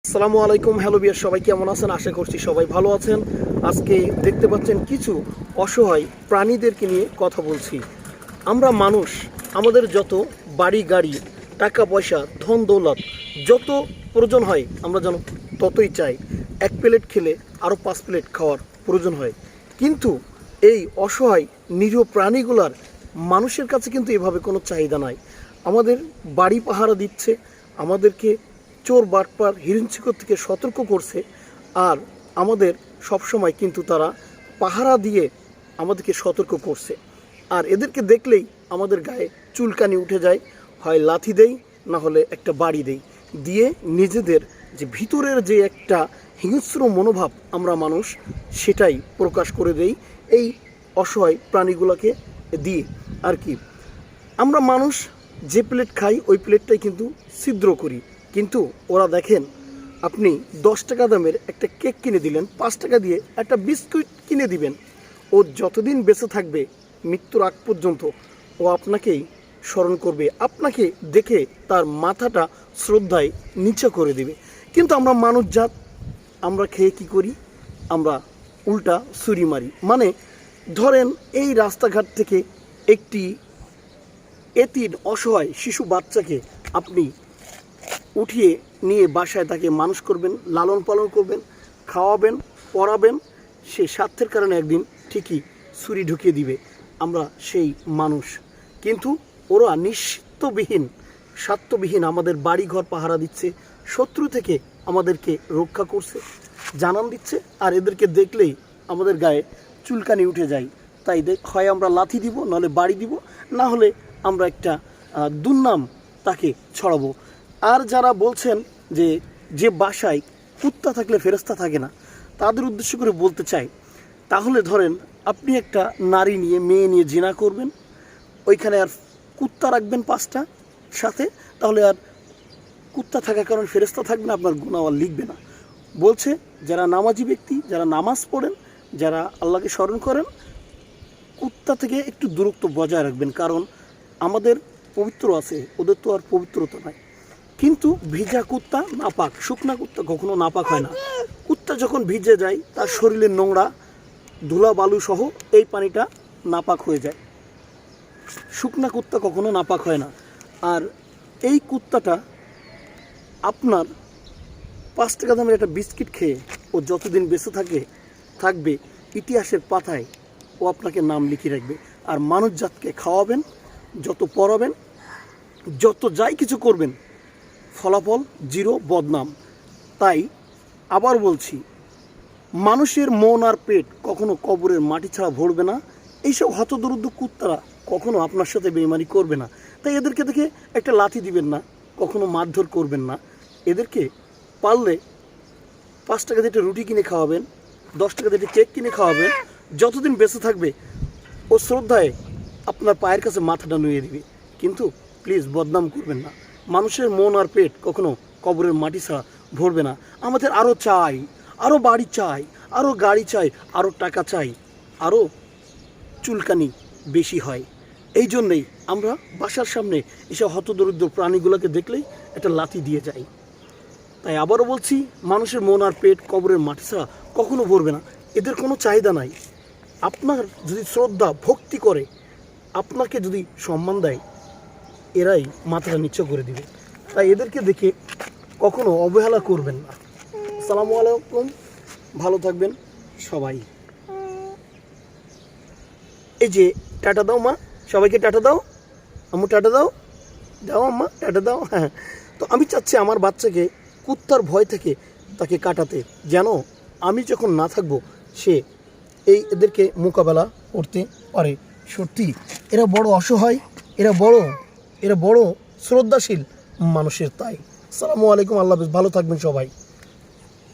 আসসালামু আলাইকুম। হ্যালো বিয়ার, সবাই কেমন আছেন? আশা করছি সবাই ভালো আছেন। আজকে দেখতে পাচ্ছেন কিছু অসহায় প্রাণীদেরকে নিয়ে কথা বলছি। আমরা মানুষ, আমাদের যত বাড়ি গাড়ি, টাকা পয়সা, ধন দৌলত যত প্রয়োজন হয় আমরা যেন ততই চাই। এক প্লেট খেলে আরও 5 প্লেট খাওয়ার প্রয়োজন হয়, কিন্তু এই অসহায় নিরীহ প্রাণীগুলার মানুষের কাছে কিন্তু এভাবে কোনো চাহিদা নাই। আমাদের বাড়ি পাহারা দিচ্ছে, আমাদেরকে চোর বাটপার হিরিঞ্চিকর থেকে সতর্ক করছে, আর আমাদের সবসময় কিন্তু তারা পাহারা দিয়ে আমাদেরকে সতর্ক করছে। আর এদেরকে দেখলেই আমাদের গায়ে চুলকানি উঠে যায়, হয় লাথি দেই, না হলে একটা বাড়ি দেই, দিয়ে নিজেদের যে ভিতরের যে একটা হিংস্র মনোভাব আমরা মানুষ, সেটাই প্রকাশ করে দেই এই অসহায় প্রাণীগুলোকে দিয়ে। আর কি, আমরা মানুষ যে প্লেট খাই ওই প্লেটটাই কিন্তু ছিদ্র করি, কিন্তু ওরা দেখেন, আপনি 10 টাকা দামের একটা কেক কিনে দিলেন, 5 টাকা দিয়ে একটা বিস্কুট কিনে দিবেন, ও যতদিন বেঁচে থাকবে মৃত্যুর আগ পর্যন্ত ও আপনাকেই স্মরণ করবে, আপনাকে দেখে তার মাথাটা শ্রদ্ধায় নিচে করে দেবে। কিন্তু আমরা মানুষ জাত, আমরা খেয়ে কি করি? আমরা উল্টা ছুরি মারি। মানে ধরেন এই রাস্তাঘাট থেকে একটি এতিম অসহায় শিশু বাচ্চাকে আপনি উঠিয়ে নিয়ে বাসায় তাকে মানুষ করবেন, লালন পালন করবেন, খাওয়াবেন, পড়াবেন, সে স্বার্থের কারণে একদিন ঠিকই ছুরি ঢুকিয়ে দিবে। আমরা সেই মানুষ, কিন্তু ওরা স্বার্থবিহীন আমাদের বাড়িঘর পাহারা দিচ্ছে, শত্রু থেকে আমাদেরকে রক্ষা করছে, জানান দিচ্ছে। আর এদেরকে দেখলেই আমাদের গায়ে চুলকানি উঠে যায়। তাই হয় আমরা লাথি দিব, নাহলে বাড়ি দিব, না হলে আমরা একটা দুর্নাম তাকে ছড়াবো। আর যারা বলছেন যে যে বাসায় কুত্তা থাকলে ফেরেশতা থাকে না, তাদের উদ্দেশ্য করে বলতে চাই, তাহলে ধরেন আপনি একটা নারী নিয়ে, মেয়ে নিয়ে জিনা করবেন, ওইখানে আর কুত্তা রাখবেন 5টা সাথে, তাহলে আর কুত্তা থাকার কারণে ফেরেশতা থাকবে না, আপনার গুনাহ আর লিখবে না। বলছে যারা নামাজি ব্যক্তি, যারা নামাজ পড়েন, যারা আল্লাহকে স্মরণ করেন, কুত্তা থেকে একটু দূরত্ব বজায় রাখবেন, কারণ আমাদের পবিত্র আছে, ওদের তো আর পবিত্রতা নাই। কিন্তু ভিজা কুত্তা নাপাক, শুকনা কুত্তা কখনো নাপাক হয় না। কুত্তা যখন ভিজে যায় তার শরীরের নোংরা, ধুলা বালু সহ এই পানিটা নাপাক হয়ে যায়। শুকনা কুত্তা কখনো নাপাক হয় না। আর এই কুত্তাটা আপনার 5 টাকা দামের একটা বিস্কিট খেয়ে ও যতদিন বেঁচে থাকবে ইতিহাসের পাতায় ও আপনাকে নাম লিখিয়ে রাখবে। আর মানুষ জাতকে খাওয়াবেন, যত পড়াবেন, যত যাই কিছু করবেন, ফলাফল জিরো, বদনাম। তাই আবার বলছি, মানুষের মন আর পেট কখনো কবরের মাটি ছাড়া ভরবে না। এইসব হতদরিদ্র কুত্তারা কখনো আপনার সাথে বেইমানি করবে না। তাই এদেরকে দেখে একটা লাথি দিবেন না, কখনো মারধর করবেন না। এদেরকে পারলে 5 টাকা দিয়ে একটা রুটি কিনে খাওয়াবেন, 10 টাকা দিয়ে একটা কেক কিনে খাওয়াবেন, যতদিন বেঁচে থাকবে ও শ্রদ্ধায় আপনার পায়ের কাছে মাথাটা নুয়ে দিবে। কিন্তু প্লিজ বদনাম করবেন না। মানুষের মন আর পেট কখনো কবরের মাটি ছাড়া ভরবে না। আমাদের আরও চাই, আরও বাড়ি চাই, আরও গাড়ি চাই, আরও টাকা চাই, আরও চুলকানি বেশি হয়। এই জন্যেই আমরা বাসার সামনে এসব হতদরিদ্র প্রাণীগুলোকে দেখলেই একটা লাথি দিয়ে যাই। তাই আবারও বলছি, মানুষের মন আর পেট কবরের মাটি ছাড়া কখনো ভরবে না। এদের কোনো চাহিদা নাই। আপনার যদি শ্রদ্ধা ভক্তি করে, আপনাকে যদি সম্মান দেয়, এরাই মাথাটা নিচু করে দিবে। তাই এদেরকে দেখে কখনো অবহেলা করবেন না। আসসালামু আলাইকুম, ভালো থাকবেন সবাই। এই যে টাটা দাও মা, সবাইকে টাটা দাও, আম্মু টাটা দাও, দাও আম্মা টাটা দাও। হ্যাঁ, তো আমি চাচ্ছি আমার বাচ্চাকে কুত্তার ভয় থেকে তাকে কাটাতে, যেন আমি যখন না থাকবো সে এদেরকে মোকাবেলা করতে পারে। সত্যি এরা বড় অসহায়, এরা বড় শ্রদ্ধাশীল মানুষের। তাই আসসালামু আলাইকুম, আল্লাহ হাফেজ, ভালো থাকবেন সবাই।